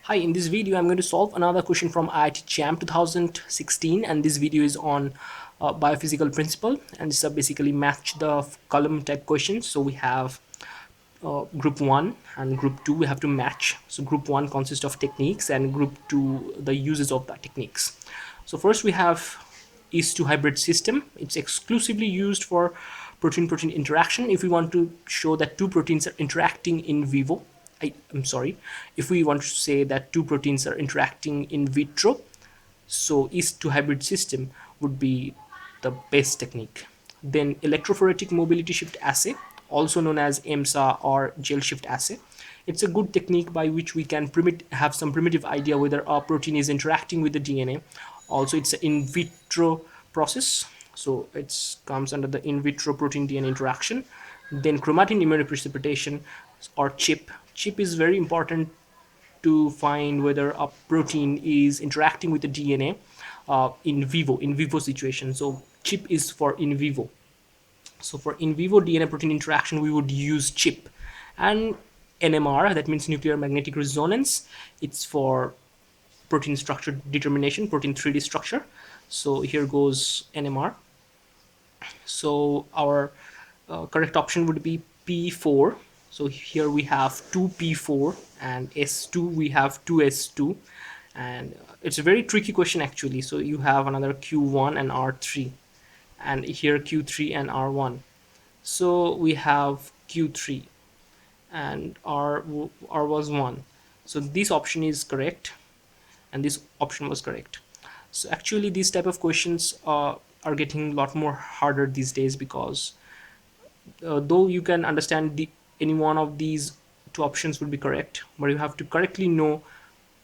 Hi, in this video I'm going to solve another question from IIT JAM 2016, and this video is on biophysical principle, and this is basically match the column type questions. So we have group 1 and group 2 we have to match. So group 1 consists of techniques and group 2 the uses of the techniques. So first we have is to hybrid system. It's exclusively used for protein-protein interaction. If we want to show that two proteins are interacting in vivo, I'm sorry, if we want to say that two proteins are interacting in vitro, so is to hybrid system would be the best technique. Then electrophoretic mobility shift assay, also known as EMSA or gel shift assay. It's a good technique by which we can have some primitive idea whether a protein is interacting with the DNA. Also, it's an in vitro process, so it comes under the in vitro protein DNA interaction. Then chromatin immunoprecipitation or chip. Chip is very important to find whether a protein is interacting with the DNA in vivo situation. So chip is for in vivo. So for in vivo DNA protein interaction, we would use chip. And NMR, that means nuclear magnetic resonance, it's for protein structure determination, protein 3D structure. So here goes NMR. So our correct option would be P4. So here we have 2P4 and S2 we have 2S2, and it's a very tricky question actually. So you have another Q1 and R3, and here Q3 and R1. So we have Q3 and R was 1. So this option is correct and this option was correct. So actually these type of questions are getting a lot more harder these days, because though you can understand any one of these two options would be correct, but you have to correctly know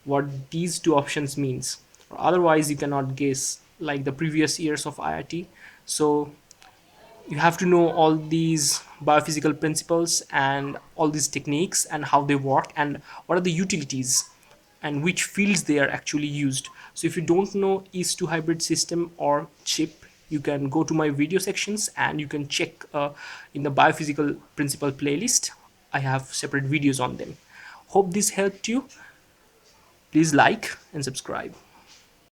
what these two options means, or otherwise you cannot guess like the previous years of IIT. So you have to know all these biophysical principles and all these techniques and how they work and what are the utilities and which fields they are actually used. So if you don't know is to hybrid system or chip, you can go to my video sections and you can check in the biophysical principle playlist. I have separate videos on them. Hope this helped you. Please like and subscribe.